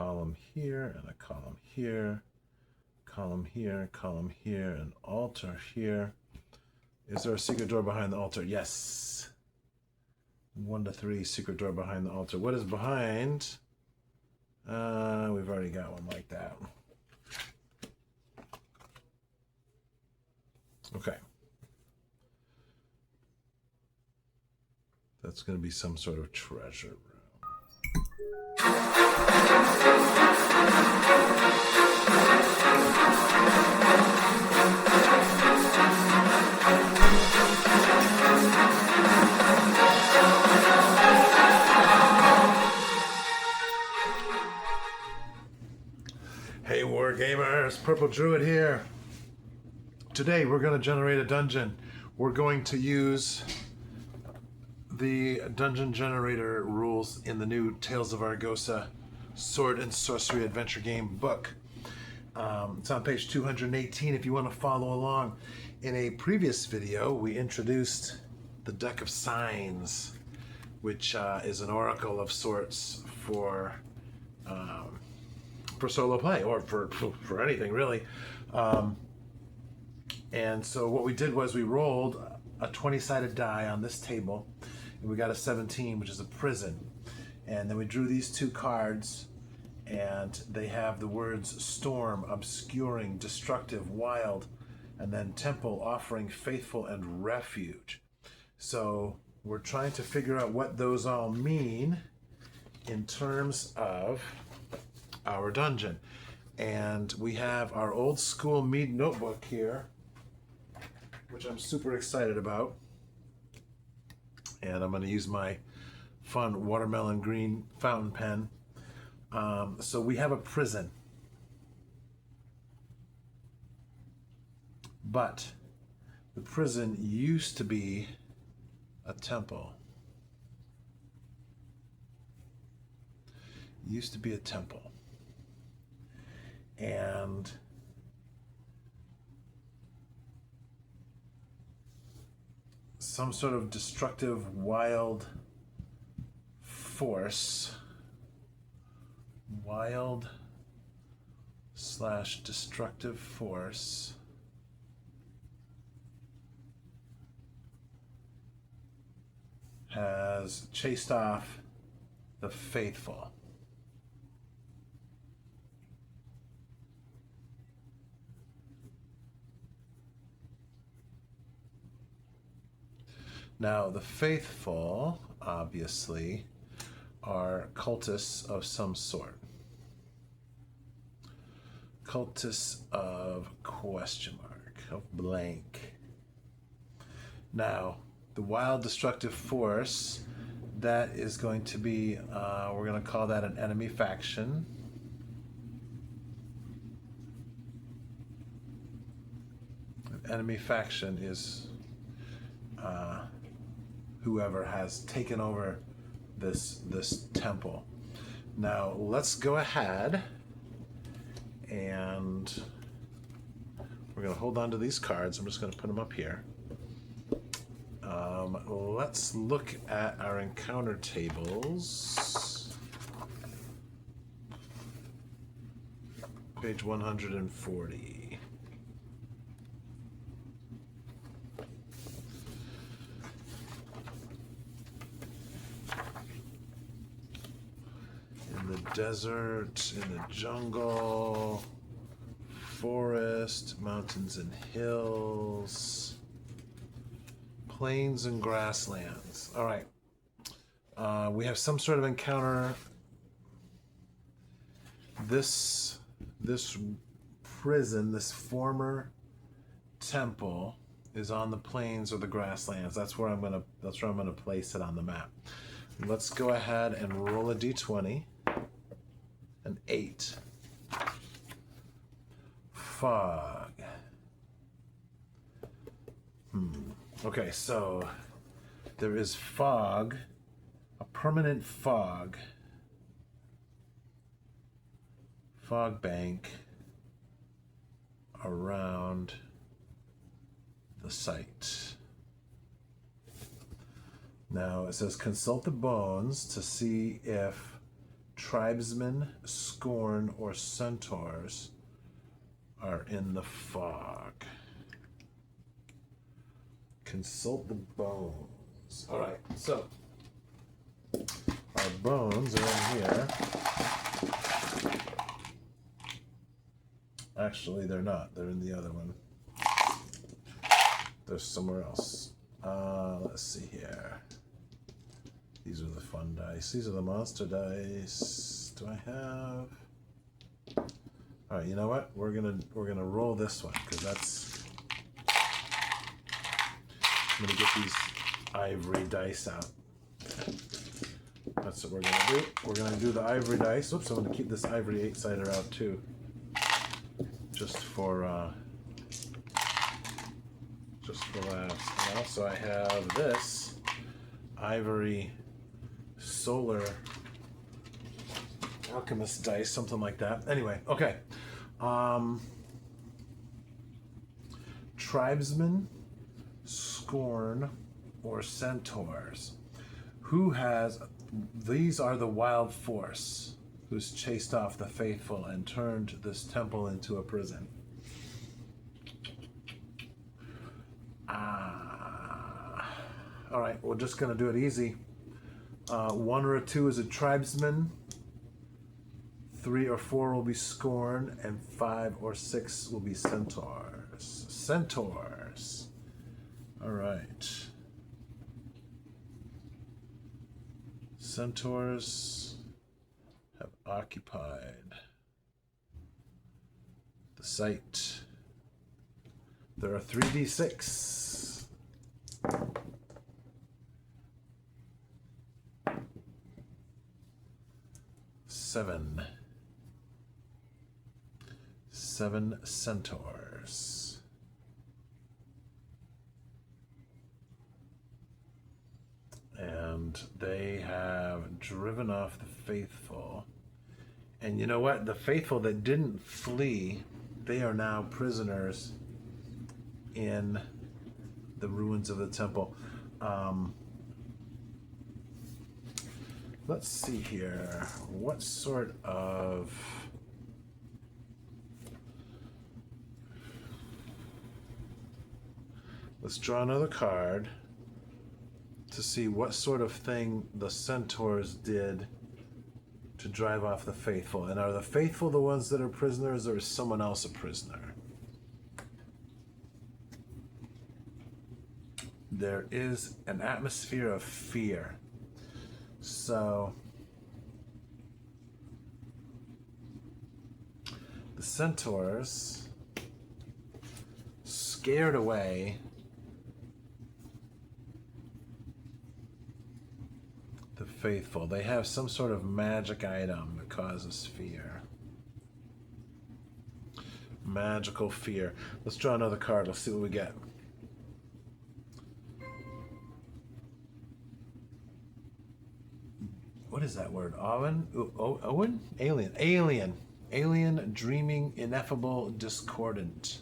column here, and a column here, column here, column here, an altar here. Is there a secret door behind the altar? Yes. 1 to 3, secret door behind the altar. What is behind? We've already got one like that. Okay. That's going to be some sort of treasure room. Hey War Gamers, Purple Druid here. Today we're going to generate a dungeon. We're going to use the dungeon generator rules in the new Tales of Argosa Sword and Sorcery Adventure Game book. It's on page 218 if you want to follow along. In a previous video, we introduced the Deck of Signs, which is an oracle of sorts for solo play, or for anything really. And so what we did was we rolled a 20-sided die on this table, and we got a 17, which is a prison. And then we drew these two cards, and they have the words storm, obscuring, destructive, wild, and then temple, offering, faithful, and refuge. So we're trying to figure out what those all mean in terms of our dungeon. And we have our old school Mead notebook here, which I'm super excited about. And I'm going to use my fun watermelon green fountain pen. So we have a prison. But the prison used to be a temple. It used to be a temple. And some sort of destructive, wild force, wild/destructive force has chased off the faithful. Now, the faithful, obviously, are cultists of some sort. Cultists of question mark, of blank. Now, the wild destructive force, that is going to be, we're going to call that an enemy faction. An enemy faction is whoever has taken over this temple. Now let's go ahead and we're going to hold on to these cards. I'm just going to put them up here. Let's look at our encounter tables. Page 140. In the desert, in the jungle, forest, mountains and hills, plains and grasslands. All right. We have some sort of encounter. This prison, this former temple, is on the plains or the grasslands. That's where I'm gonna place it on the map. Let's go ahead and roll a d20. An 8. Fog. Okay, so there is fog, a permanent fog bank around the site. Now it says consult the bones to see if tribesmen, scorn, or centaurs are in the fog. Consult the bones. All right, so our bones are in here. Actually, they're not. They're in the other one. They're somewhere else. Let's see here. These are the fun dice. These are the monster dice. Do I have? All right. You know what? We're gonna roll this one because that's. I'm gonna get these ivory dice out. That's what we're gonna do. We're gonna do the ivory dice. Oops! I'm gonna keep this ivory 8-sider out too, just for laughs. And also, I have this ivory solar alchemist dice, something like that. Anyway, okay. Tribesmen, scorn, or centaurs. Who has? These are the wild force who's chased off the faithful and turned this temple into a prison. All right, we're just going to do it easy. 1 or 2 is a tribesman. 3 or 4 will be scorn, and 5 or 6 will be centaurs. Centaurs. All right. Centaurs have occupied the site. There are 3d6. 7 centaurs. And they have driven off the faithful. And you know what? The faithful that didn't flee, they are now prisoners in the ruins of the temple. Let's see here. What sort of... Let's draw another card to see what sort of thing the centaurs did to drive off the faithful. And are the faithful the ones that are prisoners, or is someone else a prisoner? There is an atmosphere of fear. So the centaurs scared away the faithful. They have some sort of magic item that causes fear. Magical fear. Let's draw another card. Let's see what we get. What is that word? Owen? Owen? Alien. Alien. Alien, dreaming, ineffable, discordant.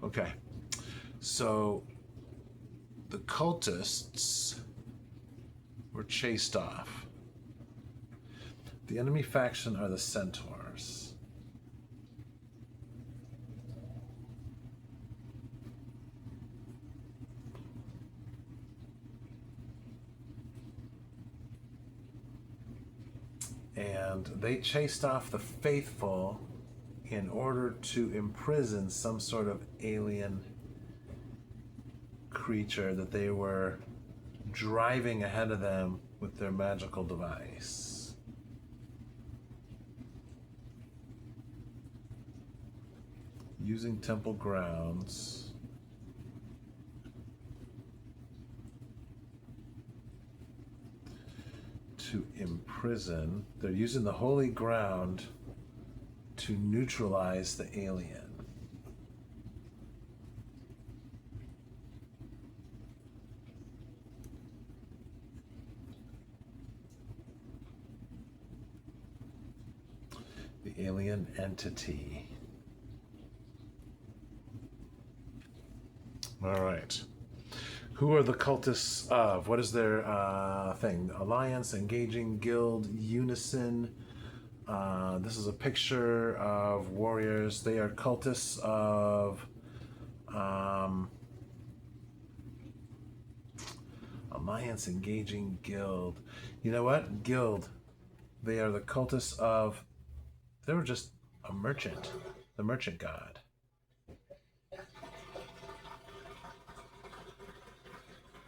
Okay. So the cultists were chased off. The enemy faction are the centaurs. And they chased off the faithful in order to imprison some sort of alien creature that they were driving ahead of them with their magical device. Using temple grounds to imprison. They're using the holy ground to neutralize the alien. The alien entity. All right. Who are the cultists of? What is their thing? Alliance, engaging, guild, unison. This is a picture of warriors. They are cultists of Alliance, engaging, guild. You know what? Guild. They are the cultists of... They were just a merchant. The merchant god.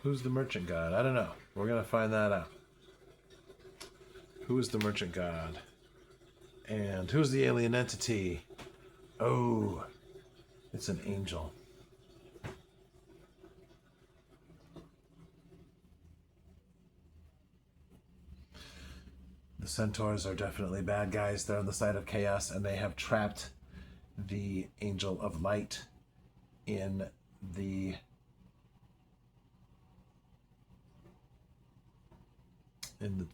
Who's the merchant god? I don't know. We're going to find that out. Who is the merchant god? And who's the alien entity? Oh, it's an angel. The centaurs are definitely bad guys. They're on the side of chaos, and they have trapped the angel of light in the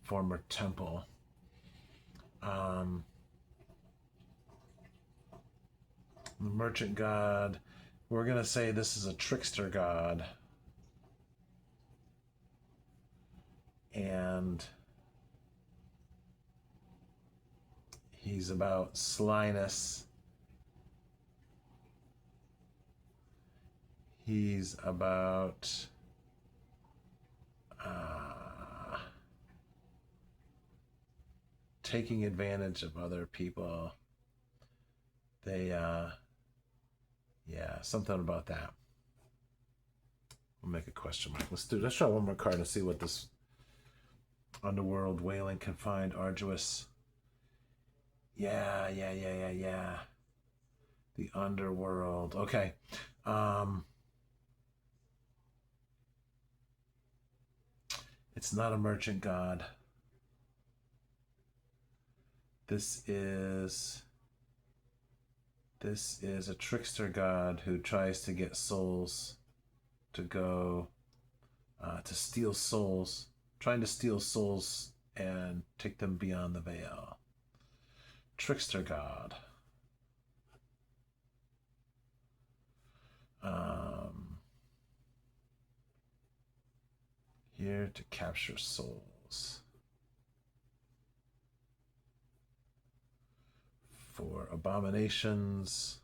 former temple. The merchant god, we're going to say this is a trickster god. And he's about slyness. He's about taking advantage of other people. They, yeah, something about that. We'll make a question mark. Let's try one more card and see what this underworld wailing can find. Arduous. Yeah. The underworld. Okay. It's not a merchant god. This is a trickster god who tries to get souls to go to steal souls, trying to steal souls and take them beyond the veil. Trickster god. Here to capture souls. For abominations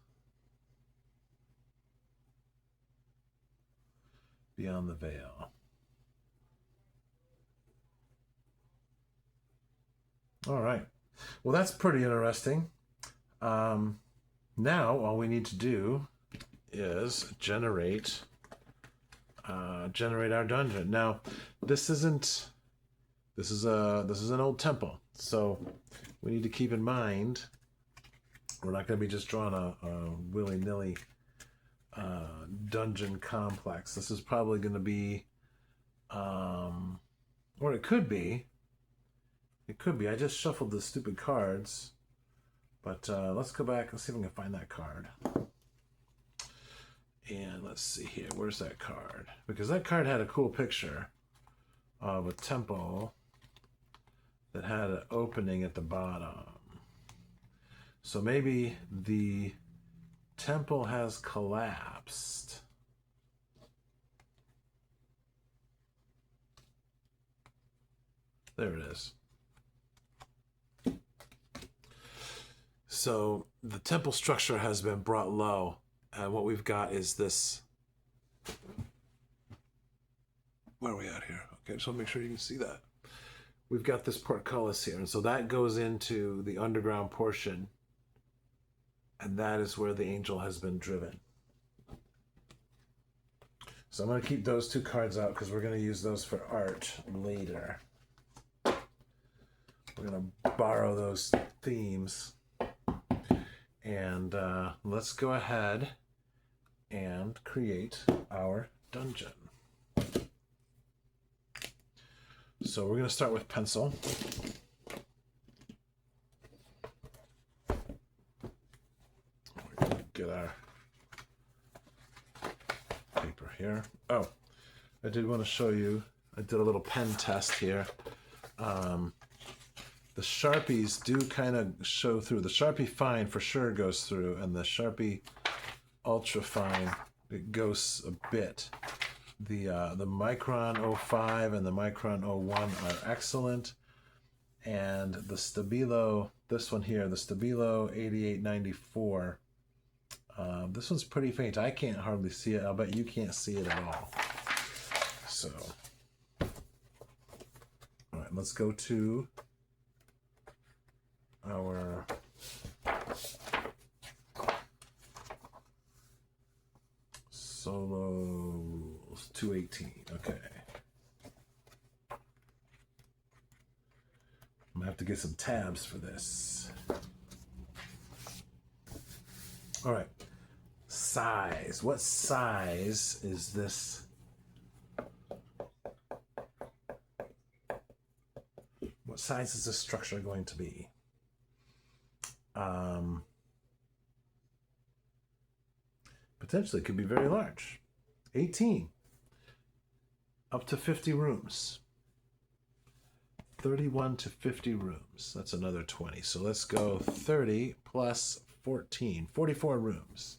beyond the veil. All right. Well, that's pretty interesting. Now all we need to do is generate our dungeon. Now, this is an old temple, so we need to keep in mind we're not going to be just drawing a willy-nilly dungeon complex. This is probably going to be, or it could be. It could be. I just shuffled the stupid cards, but let's go back and see if we can find that card. And let's see here. Where's that card? Because that card had a cool picture of a temple that had an opening at the bottom. So maybe the temple has collapsed. There it is. So the temple structure has been brought low. And what we've got is this. Where are we at here? Okay, just want to make sure you can see that. We've got this portcullis here. And so that goes into the underground portion. And that is where the angel has been driven. So I'm going to keep those two cards out because we're going to use those for art later. We're going to borrow those themes. And let's go ahead and create our dungeon. So we're going to start with pencil. We're going to get our paper here. Oh, I did want to show you, I did a little pen test here. The Sharpies do kind of show through. The Sharpie Fine for sure goes through, and the Sharpie Ultra Fine, it goes a bit. The Micron 05 and the Micron 01 are excellent. And the Stabilo, this one here, the Stabilo 8894, this one's pretty faint. I can't hardly see it. I'll bet you can't see it at all. So, all right, let's go to our Solo 218. Okay. I'm gonna have to get some tabs for this. All right. Size. What size is this? What size is this structure going to be? Potentially could be very large. 18. Up to 50 rooms. 31 to 50 rooms. That's another 20. So let's go 30 plus 14. 44 rooms.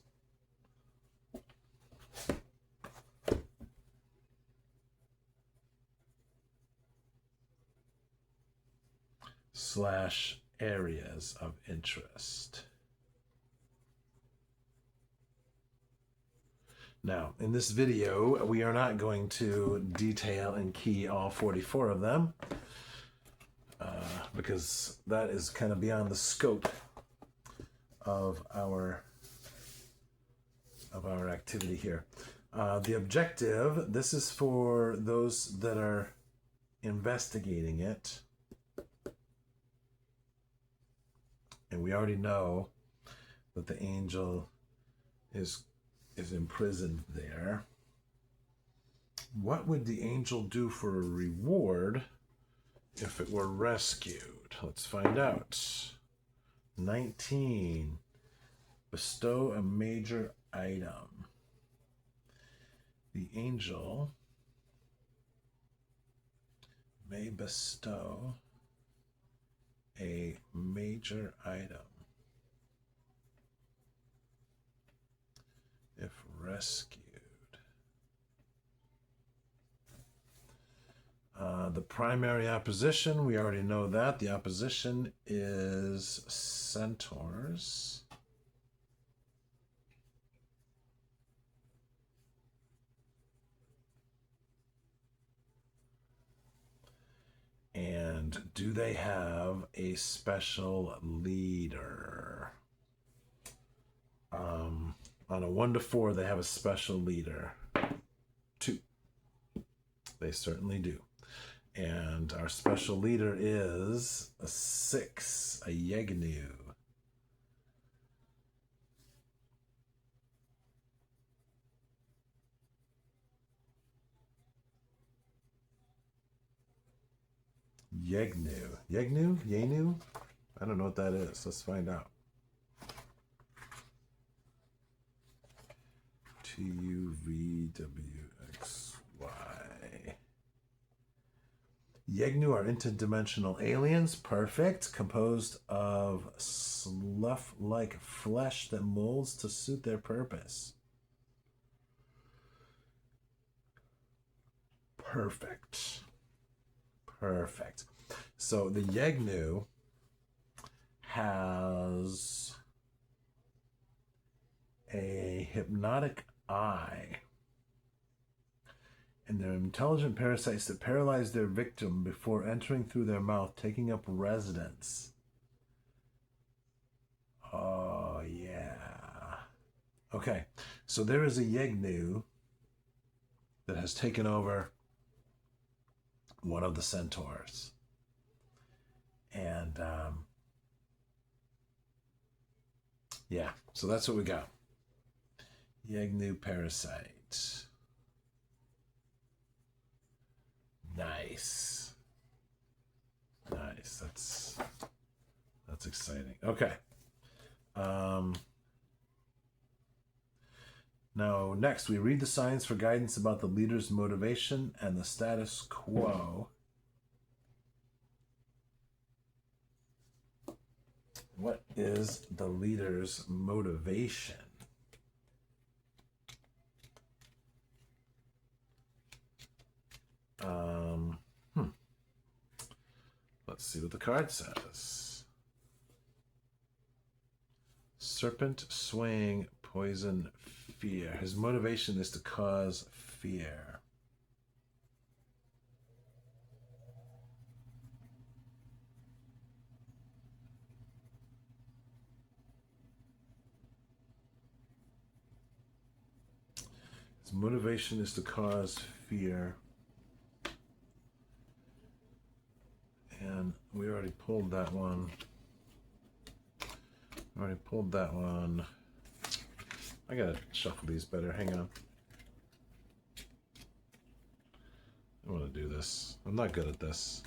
Slash areas of interest. Now, in this video, we are not going to detail and key all 44 of them because that is kind of beyond the scope of our activity here. The objective, this is for those that are investigating it. And we already know that the angel is imprisoned there. What would the angel do for a reward if it were rescued? Let's find out. 19. Bestow a major item. The angel may bestow a major item if rescued. The primary opposition, we already know that. The opposition is centaurs. And do they have a special leader? On a 1 to 4, they have a special leader. 2. They certainly do. And our special leader is a 6, a Yegnu. Yegnu. Yegnu? Yenu? I don't know what that is. Let's find out. TUVWXY. Yegnu are interdimensional aliens, perfect, composed of slough-like flesh that molds to suit their purpose. Perfect. Perfect. So the Yegnu has a hypnotic eye. And they're intelligent parasites that paralyze their victim before entering through their mouth, taking up residence. Oh, yeah. Okay, so there is a Yegnu that has taken over one of the centaurs. And, yeah, so that's what we got. Yegnu parasite. Nice. Nice. That's exciting. Okay. Now, next, we read the signs for guidance about the leader's motivation and the status quo. What is the leader's motivation? Um, Let's see what the card says. Serpent swaying poison fear. His motivation is to cause fear. His motivation is to cause fear. And we already pulled that one. I gotta shuffle these better. Hang on. I want to do this. I'm not good at this.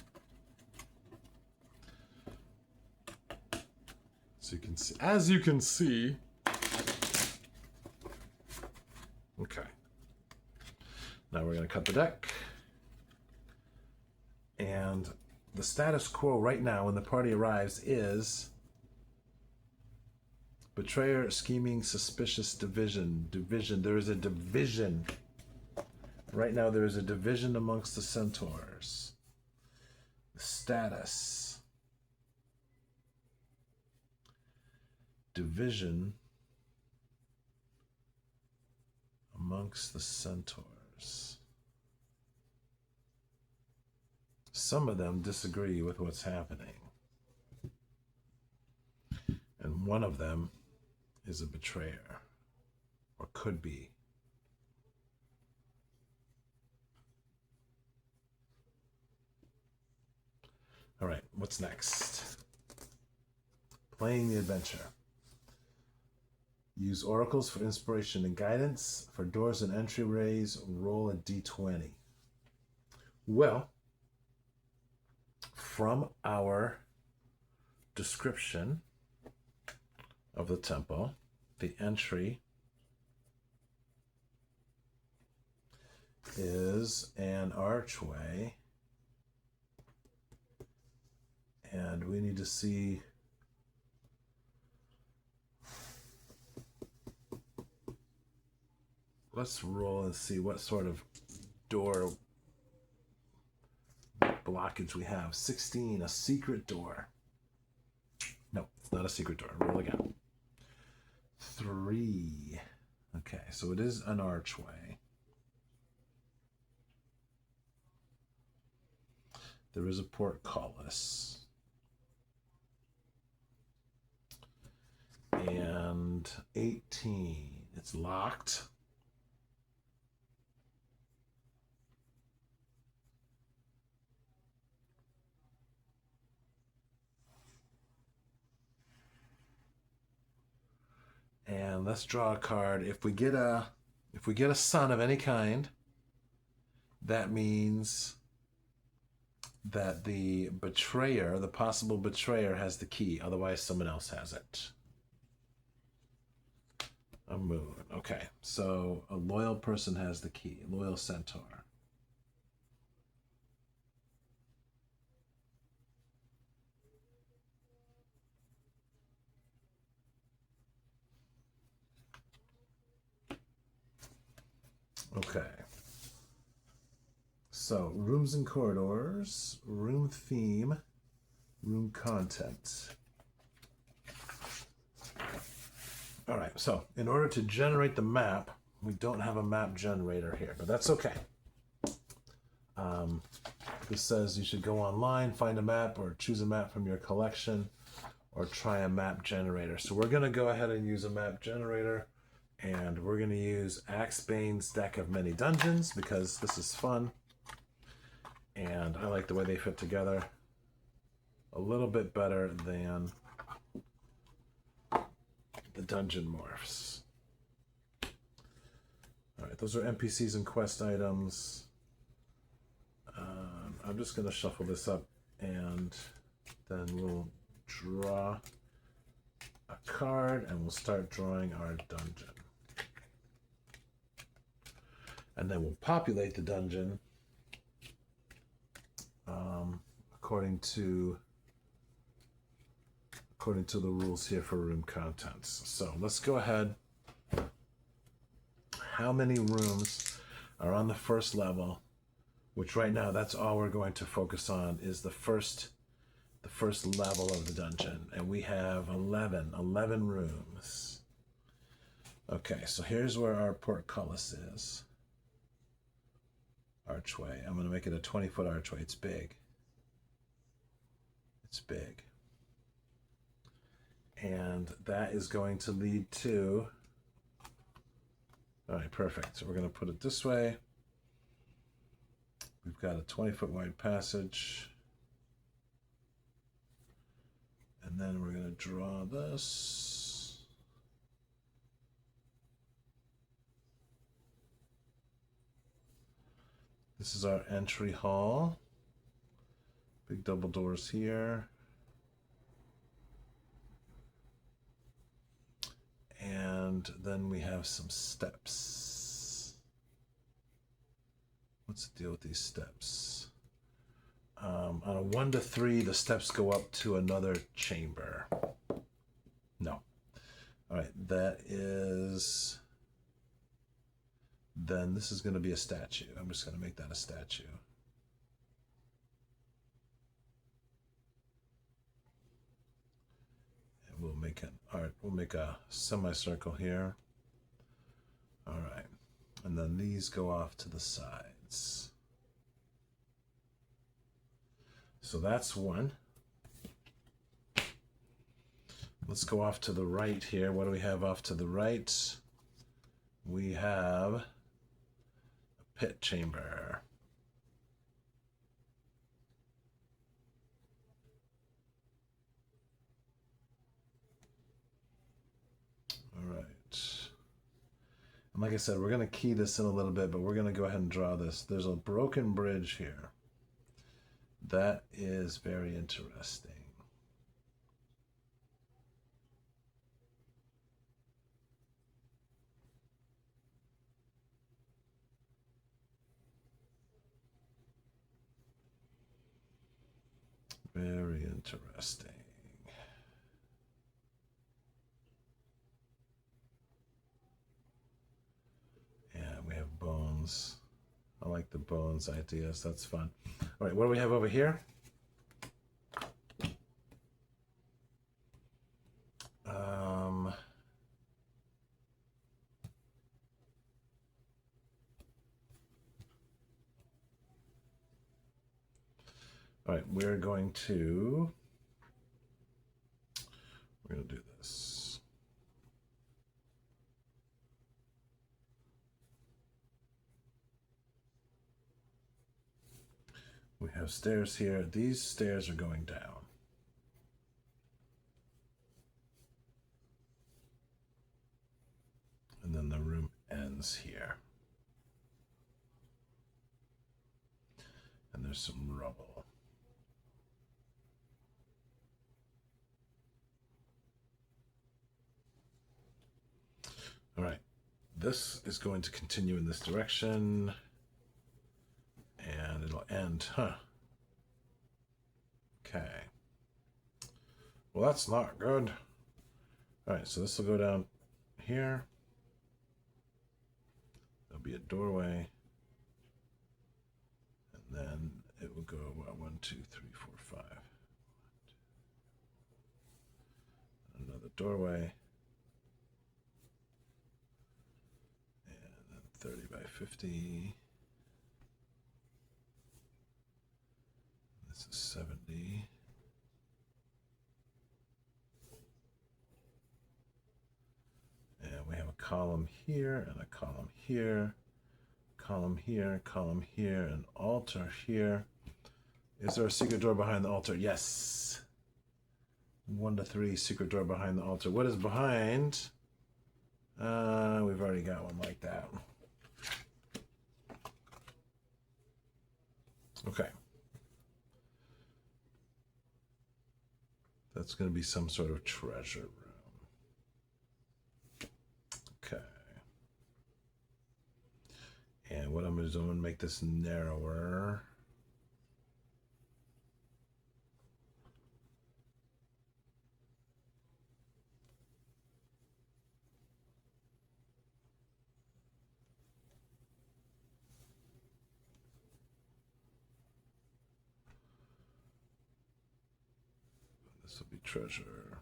As you can see. Okay. Now we're going to cut the deck. And the status quo right now when the party arrives is betrayer, scheming, suspicious, division. There is a division. Right now there is a division amongst the centaurs. The status. Division amongst the centaurs. Some of them disagree with what's happening. And one of them is a betrayer, or could be. All right, what's next? Playing the adventure. Use oracles for inspiration and guidance. For doors and entryways, roll a d20. Well, from our description of the temple, the entry is an archway, and we need to see let's roll and see what sort of door blockage we have. 16, a secret door. No, it's not a secret door. Roll again. 3. Okay, so it is an archway. There is a portcullis. And 18. It's locked. And let's draw a card. If we get a sun of any kind, that means that the betrayer, the possible betrayer, has the key. Otherwise, someone else has it. A moon. Okay, so a loyal person has the key. Loyal centaur. Okay. So, rooms and corridors, room theme, room content. All right, so in order to generate the map, we don't have a map generator here, but that's okay. This says you should go online, find a map, or choose a map from your collection, or try a map generator. So we're going to go ahead and use a map generator, and we're going to use Axebane's Deck of Many Dungeons because this is fun, and I like the way they fit together a little bit better than the dungeon morphs. All right, those are NPCs and quest items. I'm just going to shuffle this up, and then we'll draw a card, and we'll start drawing our dungeon. And then we'll populate the dungeon according to the rules here for room contents. So let's go ahead. How many rooms are on the first level which right now that's all we're going to focus on is the first level of the dungeon, and we have 11 rooms. Okay, so here's where our portcullis is. Archway. I'm going to make it a 20-foot archway. It's big. It's big. And that is going to lead to... All right, perfect. So we're going to put it this way. We've got a 20-foot wide passage. And then we're going to draw this. This is our entry hall. Big double doors here. And then we have some steps. What's the deal with these steps? On a 1 to 3, the steps go up to another chamber. No. All right, that is... Then this is going to be a statue. I'm just going to make that a statue. And we'll make an art. We'll make a semicircle here. All right. And then these go off to the sides. So that's one. Let's go off to the right here. What do we have off to the right? We have a pit chamber. All right. And like I said, we're going to key this in a little bit, but we're going to go ahead and draw this. There's a broken bridge here. That is very interesting. Very interesting. Yeah, we have bones. I like the bones ideas. That's fun. All right, what do we have over here? All right, we're going to do this. We have stairs here. These stairs are going down. And then the room ends here. And there's some rubble. All right, this is going to continue in this direction. And it'll end, huh? Okay. Well, that's not good. All right, so this will go down here. There'll be a doorway. And then it will go 1, 2, 3, 4, 5. Another doorway. And then 30 by 50. This is 70. And we have a column here and a column here, column here, column here, an altar here. Is there a secret door behind the altar? Yes. 1 to 3, secret door behind the altar. What is behind? We've already got one like that. Okay. That's going to be some sort of treasure room. Okay. And what I'm going to do, I'm going to make this narrower. This will be treasure.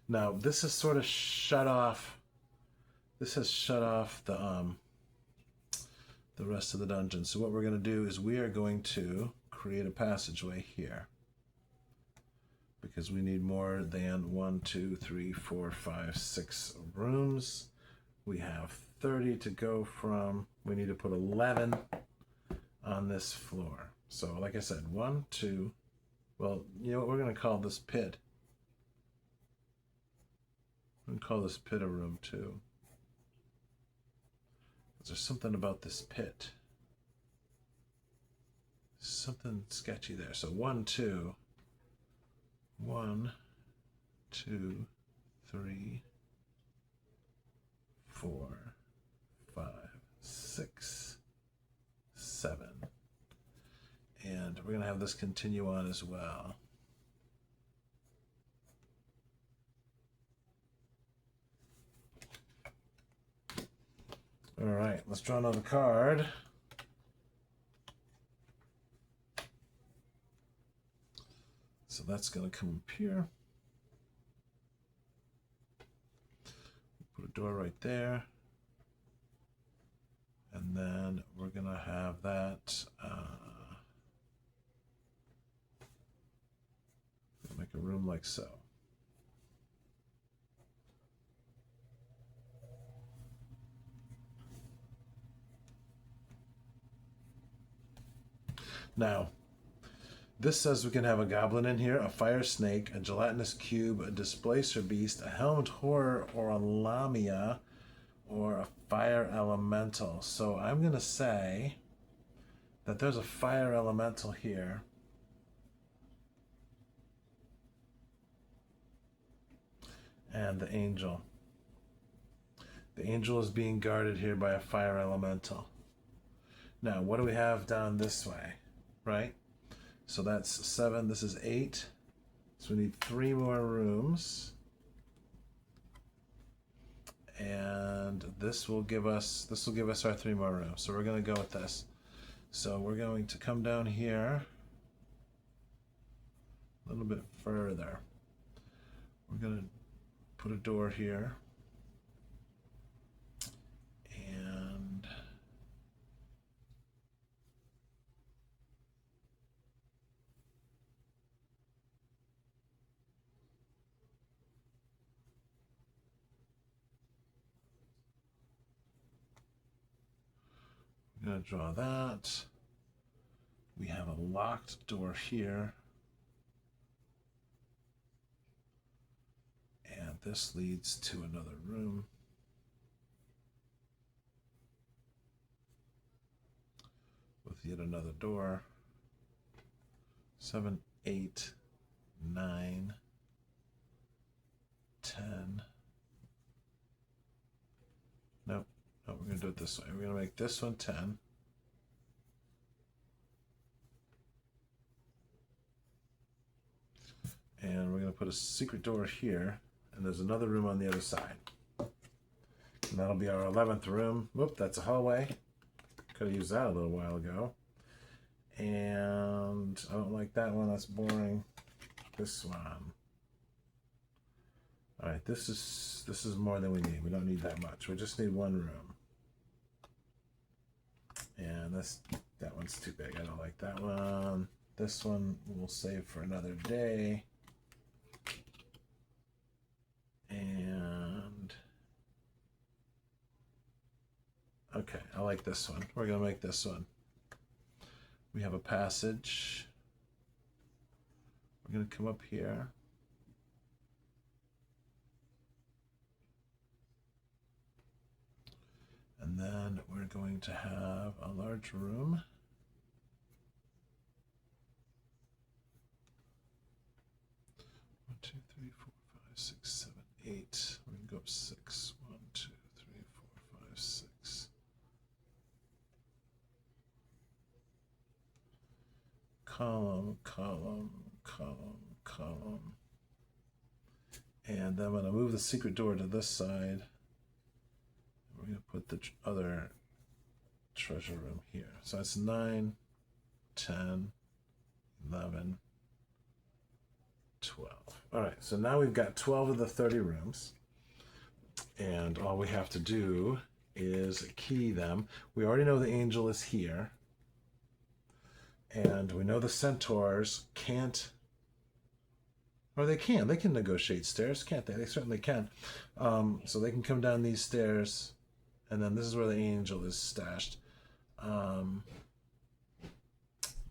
Now this is sort of shut off. This has shut off the rest of the dungeon. So what we're going to do is we are going to create a passageway here, because we need more than 1, 2, 3, 4, 5, 6 rooms. We have 30 to go from. We need to put 11 on this floor. So like I said, 1, 2. Well, you know what? We're going to call this pit. I'm going to call this pit a room 2. There's something about this pit. Something sketchy there. So 1, 2. 1, 2, 3, 4, 5, 6, 7. And we're going to have this continue on as well. All right, let's draw another card. So that's going to come up here. Put a door right there. And then we're going to have that make a room like so. Now, this says we can have a goblin in here, a fire snake, a gelatinous cube, a displacer beast, a helmed horror, or a lamia, or a fire elemental. So I'm going to say that there's a fire elemental here. And the angel. The angel is being guarded here by a fire elemental. Now, what do we have down this way? Right? So that's 7. This is 8. So we need 3 more rooms. And this will give us our 3 more rooms. So we're going to go with this. So we're going to come down here a little bit further. We're going to put a door here. And I'm going to draw that. We have a locked door here. And this leads to another room. With yet another door. 7, 8, 9, 10. Nope. No, we're going to do it this way. We're going to make this one 10. And we're going to put a secret door here. And there's another room on the other side. And that'll be our 11th room. Whoop, that's a hallway. Could have used that a little while ago. And I don't like that one. That's boring. This one. All right, this is more than we need. We don't need that much. We just need 1 room. And that one's too big. I don't like that one. This one we'll save for another day. And okay, I like this one. We're gonna make this one. We have a passage. We're gonna come up here. And then we're going to have a large room. One, 2, 3, 4, 5, 6, 7, 8. We're going to go up 6. 1, 2, 3, 4, 5, 6. Column, column, column, column. And then I'm going to move the secret door to this side. We're going to put the other treasure room here. So that's 9, 10, 11, 12. All right, so now we've got 12 of the 30 rooms. And all we have to do is key them. We already know the angel is here. And we know the centaurs can't, or they can. They can negotiate stairs, can't they? They certainly can. So they can come down these stairs, and then this is where the angel is stashed.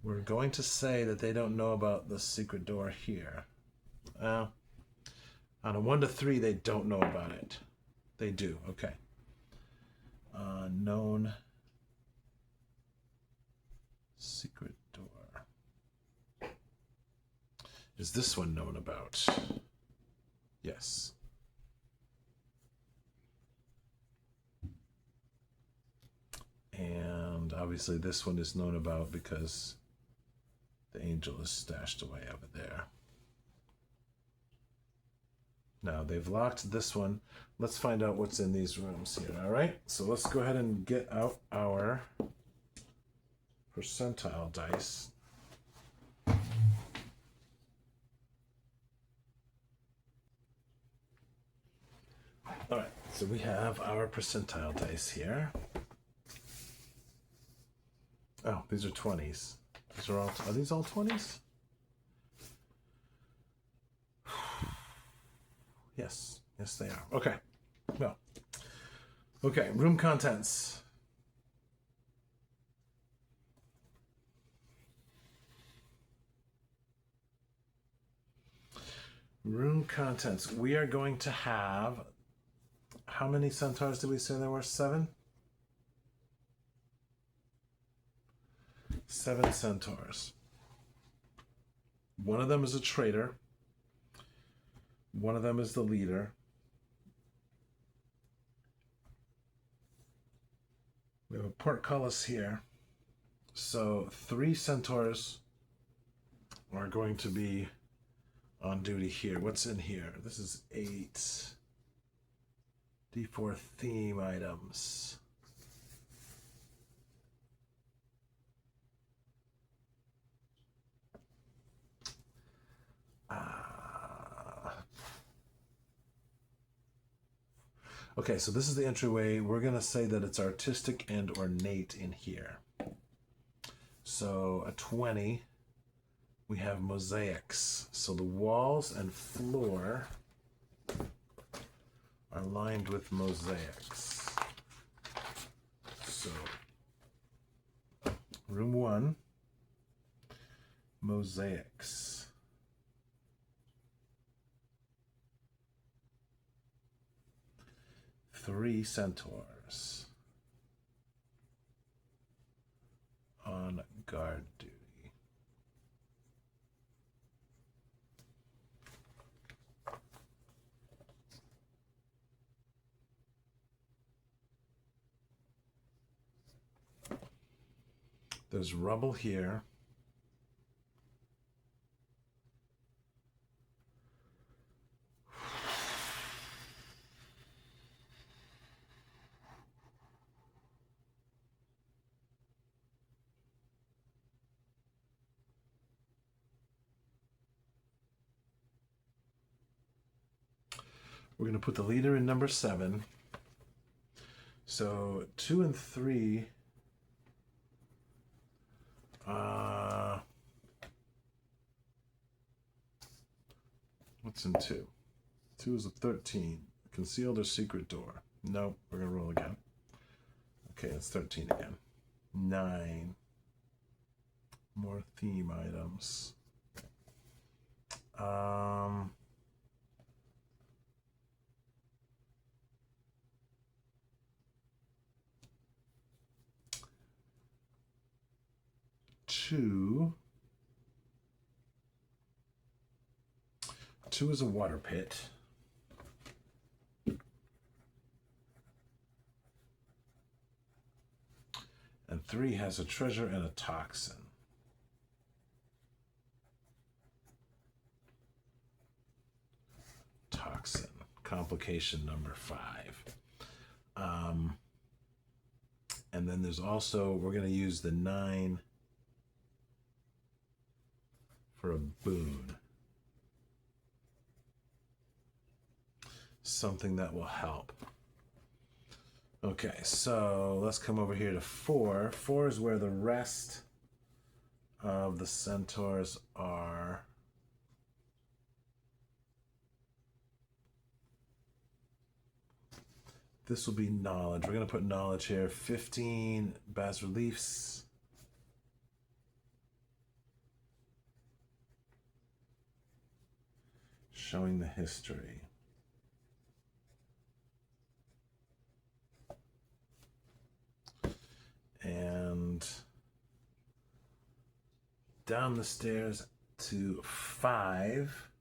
We're going to say that they don't know about the secret door here. On a 1 to 3, they don't know about it. They do, okay. Known secret door. Is this one known about? Yes. And obviously this one is known about because the angel is stashed away over there. Now they've locked this one. Let's find out what's in these rooms here, all right? So let's go ahead and get out our percentile dice. All right, so we have our percentile dice here. Oh, these are 20s. Are these all 20s? Yes, yes they are. Okay, well, okay, room contents. Room contents. We are going to have, how many centaurs did we say there were? 7? 7 centaurs. One of them is a traitor. One of them is the leader. We have a portcullis here. So 3 centaurs are going to be on duty here. What's in here? This is 8 D4 theme items. Okay, so this is the entryway. We're going to say that it's artistic and ornate in here. So a 20, we have mosaics. So the walls and floor are lined with mosaics. So room 1, mosaics. Three centaurs on guard duty. There's rubble here. We're going to put the leader in number 7. So 2 and 3. What's in 2? 2 is a 13. Concealed or secret door? Nope. We're going to roll again. Okay, it's 13 again. 9. More theme items. 2. 2 is a water pit. And 3 has a treasure and a toxin. Toxin. Complication number 5. And then there's also, we're going to use the 9 for a boon. something that will help. Okay, so let's come over here to 4. 4 is where the rest of the centaurs are. This will be knowledge. We're going to put knowledge here. 15 bas reliefs. Showing the history. And down the stairs to 5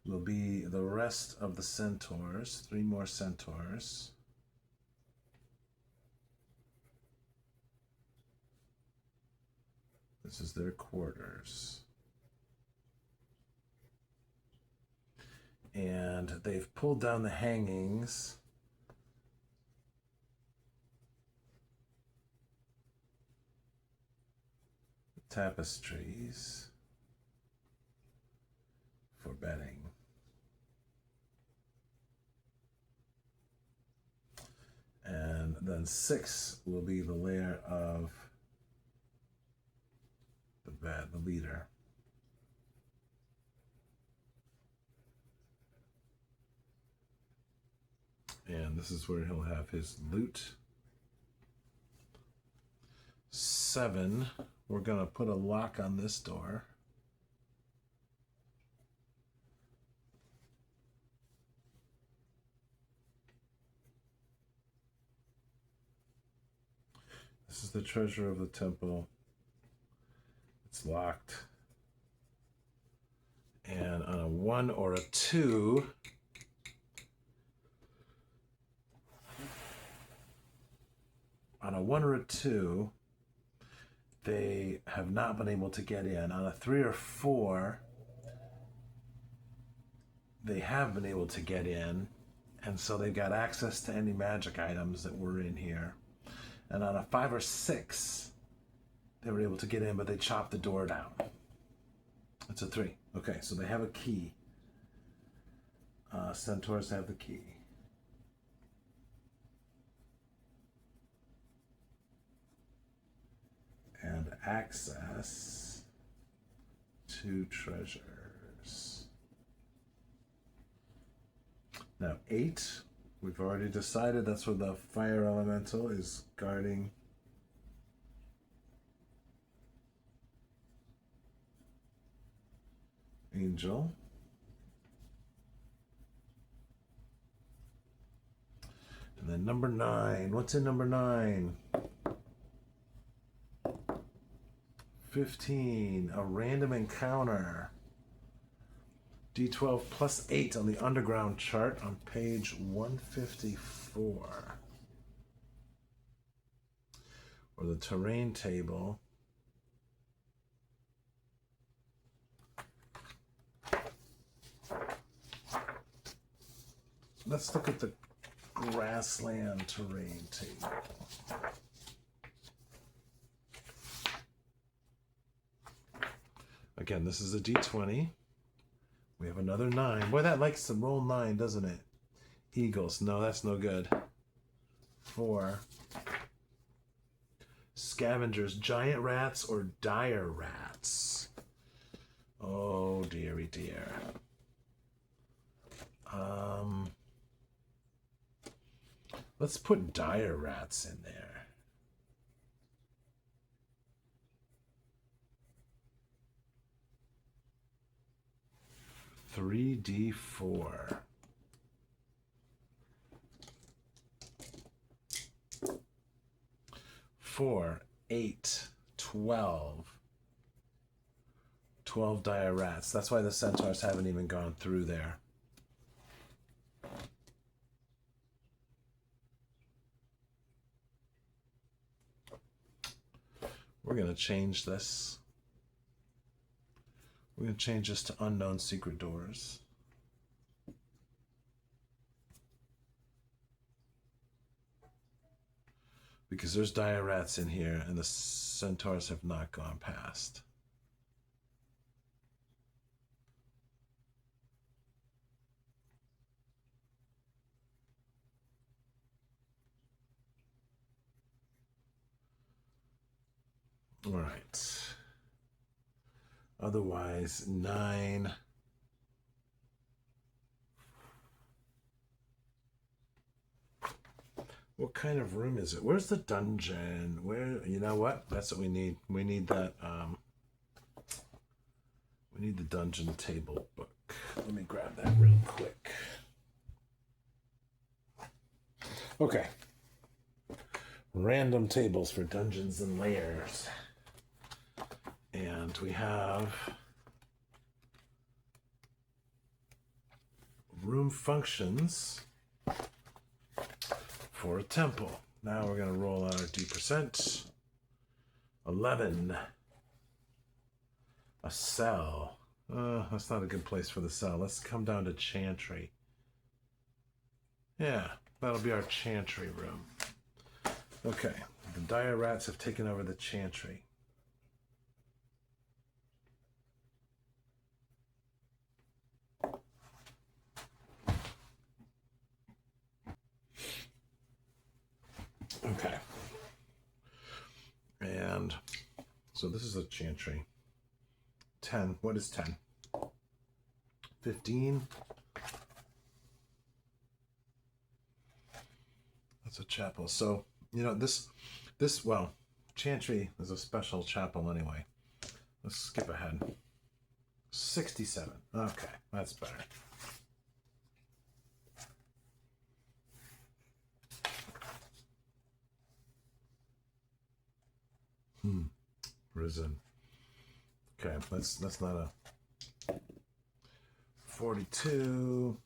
will be the rest of the centaurs. 3 more centaurs. This is their quarters. And they've pulled down the hangings. Tapestries for bedding. And then 6 will be the layer of the bed, the leader. And this is where he'll have his loot. 7, we're going to put a lock on this door. This is the treasure of the temple. It's locked. And on a 1 or a 2, on a 1 or a 2, they have not been able to get in. On a 3 or 4, they have been able to get in, and so they've got access to any magic items that were in here. And on a 5 or 6, they were able to get in, but they chopped the door down. It's a 3. Okay, so they have a key. Centaurs have the key. And access to treasures. Now 8, we've already decided that's where the fire elemental is guarding. Angel. And then number 9. What's in number 9? 15. A random encounter. D12 plus 8 on the underground chart on page 154. Or the terrain table. Let's look at the grassland terrain table. Again, this is a D20. We have another 9. Boy, that likes to roll 9, doesn't it? Eagles. No, that's no good. 4. Scavengers. Giant rats or dire rats. Oh, dearie dear. Let's put dire rats in there. $3D4. 4, 8, 12. 12 dire rats. That's why the centaurs haven't even gone through there. We're going to change this. We're going to change this to unknown secret doors. Because there's dire rats in here and the centaurs have not gone past. All right. Otherwise, 9. What kind of room is it? Where's the dungeon? Where, you know what? That's what we need. We need that, we need the dungeon table book. Let me grab that real quick. Okay. Random tables for dungeons and lairs. And we have room functions for a temple. Now we're going to roll our D%. 11. A cell. That's not a good place for the cell. Let's come down to chantry. Yeah, that'll be our chantry room. Okay, the dire rats have taken over the chantry. Okay. And so this is a chantry. 10. What is 10? 15. That's a chapel. So, you know, this, well, chantry is a special chapel anyway. Let's skip ahead. 67. Okay, that's better. Prison. Okay, that's not a 42.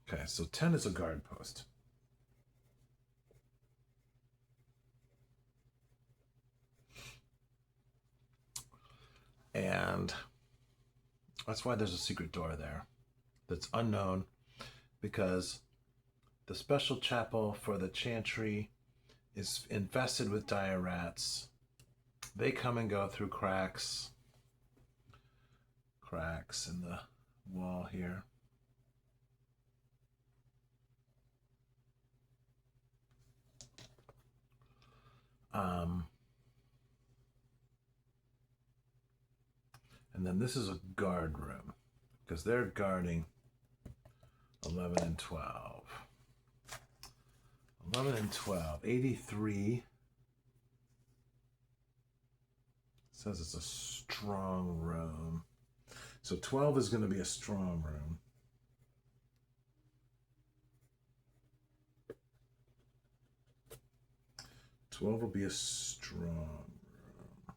Okay, so 10 is a guard post. And that's why there's a secret door there that's unknown, because the special chapel for the chantry is infested with dire rats. They come and go through cracks in the wall here. And then this is a guard room, because they're guarding 11 and 12. 11 and 12. 83 says it's a strong room. So 12 is going to be a strong room. Twelve will be a strong room.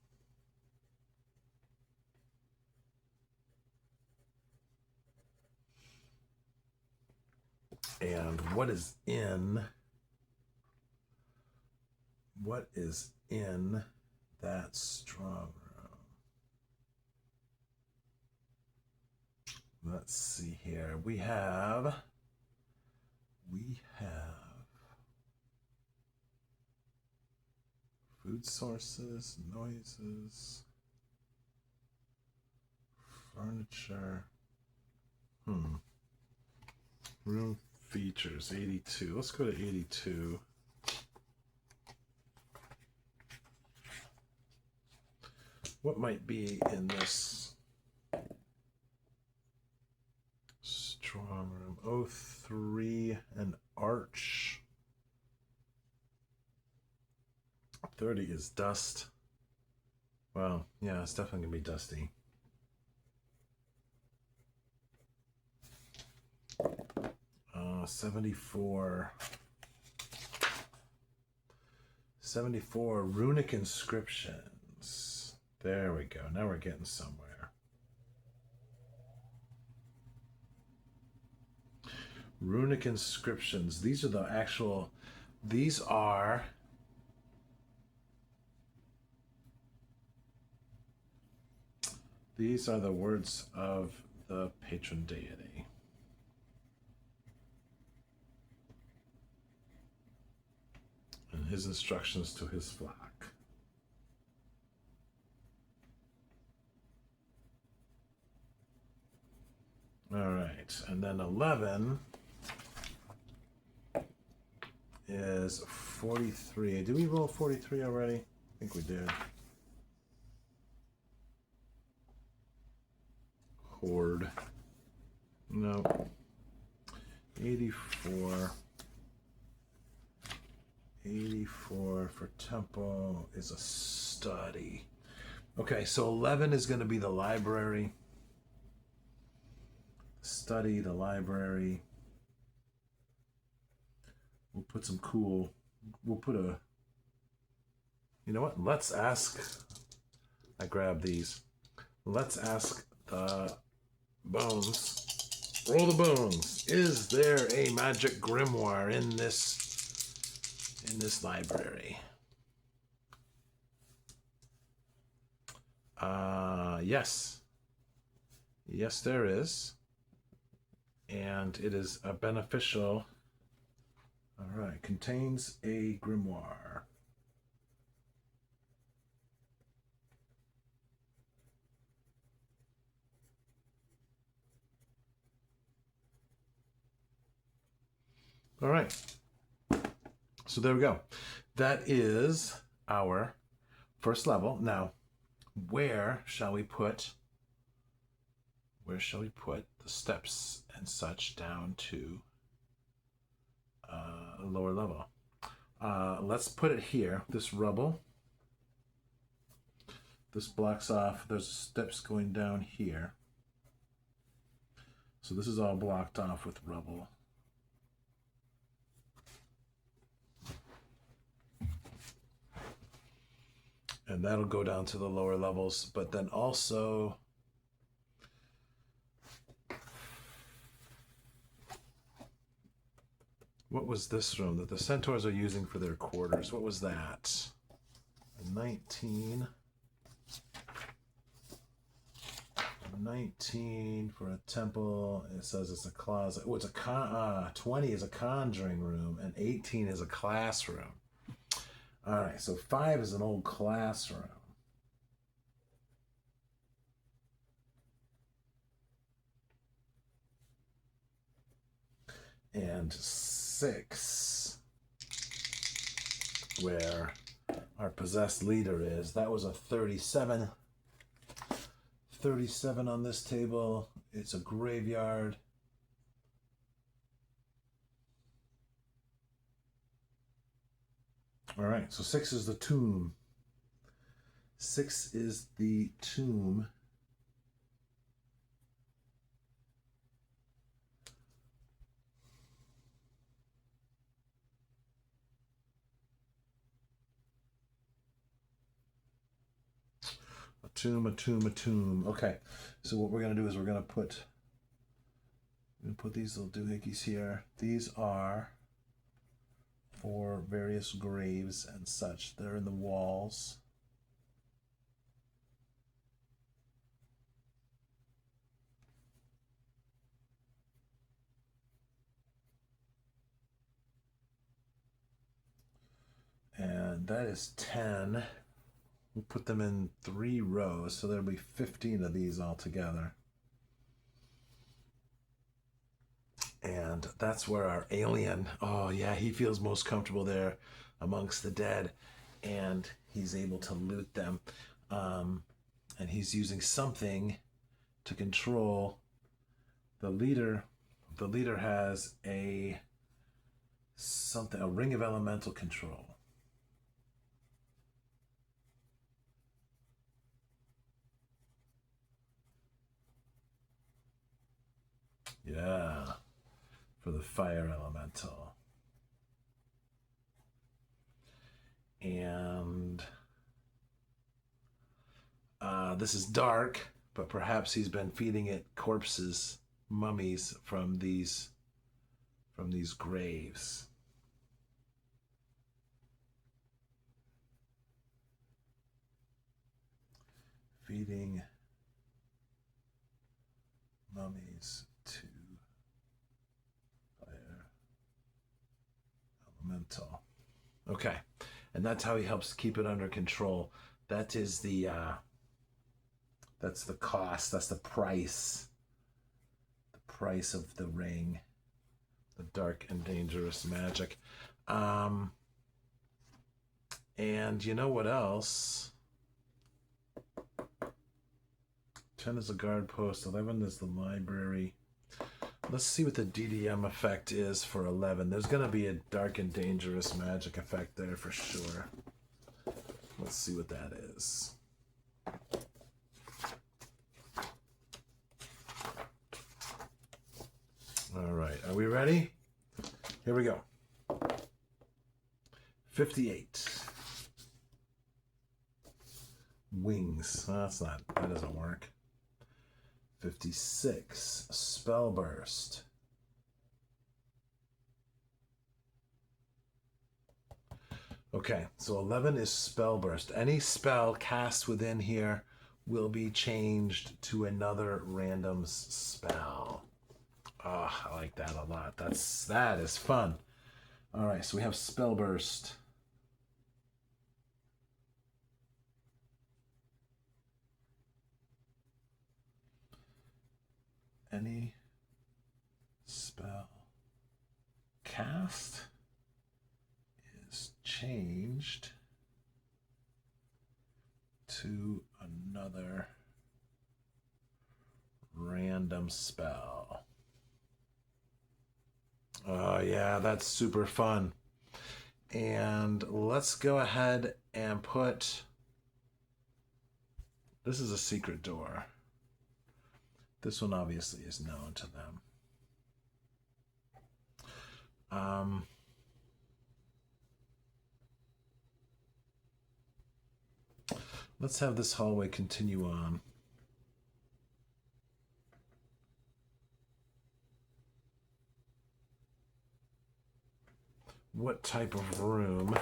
And what is in that strong room? Let's see here. We have food sources, noises, furniture. Room features 82. Let's go to 82. What might be in this strong room? Oh, 3, an arch. 30 is dust. Well, yeah, it's definitely gonna be dusty. Uh, 74. 74 runic inscriptions. There we go. Now we're getting somewhere. Runic inscriptions. These are the actual. These are. These are the words of the patron deity. And his instructions to his flock. All right, and then 11 is 43. Did we roll 43 already? I think we did. Horde. No. 84. 84 for temple is a study. Okay, so 11 is going to be the library. Study, the library. We'll put some cool, we'll put a, you know what? Let's ask, I grabbed these. Let's ask the bones. Roll the bones. Is there a magic grimoire in this library? Yes. Yes, there is. And it is a beneficial. All right, contains a grimoire. All right. So there we go. That is our first level. Now, where shall we put the steps and such down to a lower level? Let's put it here. This rubble. This blocks off. There's steps going down here. So this is all blocked off with rubble. And that'll go down to the lower levels, but then also what was this room that the centaurs are using for their quarters? What was that? A 19. 19 for a temple. It says it's a closet. Oh, it's a 20 is a conjuring room, and 18 is a classroom. All right, so 5 is an old classroom. And 6, where our possessed leader is, that was a 37. 37 on this table. It's a graveyard. All right, so 6 is the tomb. 6 is the tomb. A tomb, a tomb, a tomb. Okay, so what we're going to do is we're going to put these little doohickeys here. These are for various graves and such. They're in the walls. And that is 10. We'll put them in 3 rows, so there'll be 15 of these altogether. And that's where our alien, oh yeah, he feels most comfortable there amongst the dead, and he's able to loot them. And he's using something to control the leader. The leader has a ring of elemental control. Yeah, for the fire elemental. And this is dark, but perhaps he's been feeding it corpses, mummies from these graves. Feeding mummies to fire elemental. Okay, and that's how he helps keep it under control. That is that's the cost. That's the price. The price of the ring. The dark and dangerous magic. And you know what else? 10 is the guard post, 11 is the library. Let's see what the DDM effect is for 11. There's going to be a dark and dangerous magic effect there for sure. Let's see what that is. All right, are we ready? Here we go. 58. Wings. Oh, that doesn't work. 56. Spell burst. Okay, so 11 is spell burst. Any spell cast within here will be changed to another random spell. Oh, I like that a lot. That is fun. All right, so we have spell burst. Any spell cast is changed to another random spell. Oh, yeah, that's super fun. And let's go ahead and put... This is a secret door. This one obviously is known to them. Let's have this hallway continue on. What type of room?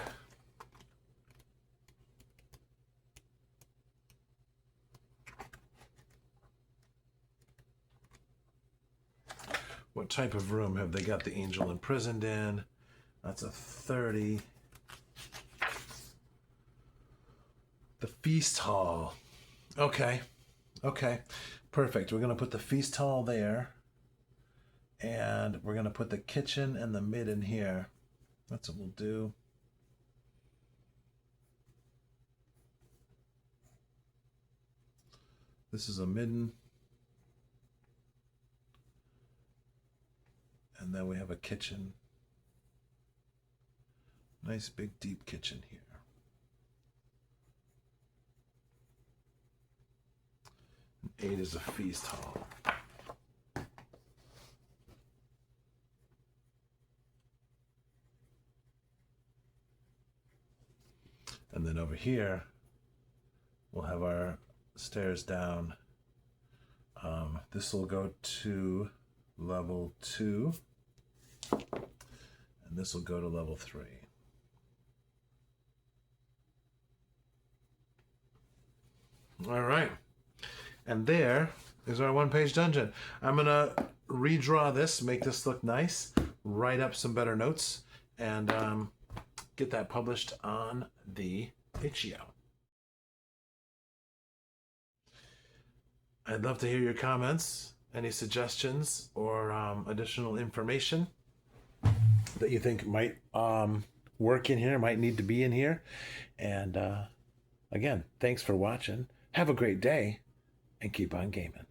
What type of room have they got the angel imprisoned in? That's a 30. The feast hall. Okay. Okay. Perfect. We're going to put the feast hall there. And we're going to put the kitchen and the mid in here. That's what we'll do. This is a midden. And then we have a kitchen. Nice big deep kitchen here. And 8 is a feast hall. And then over here, we'll have our stairs down. This will go to level 2. And this will go to level 3. All right. And there is our one-page dungeon. I'm going to redraw this, make this look nice, write up some better notes, and get that published on the Itch.io. I'd love to hear your comments, any suggestions, or additional information that you think might work in here, might need to be in here. And again, thanks for watching. Have a great day, and keep on gaming.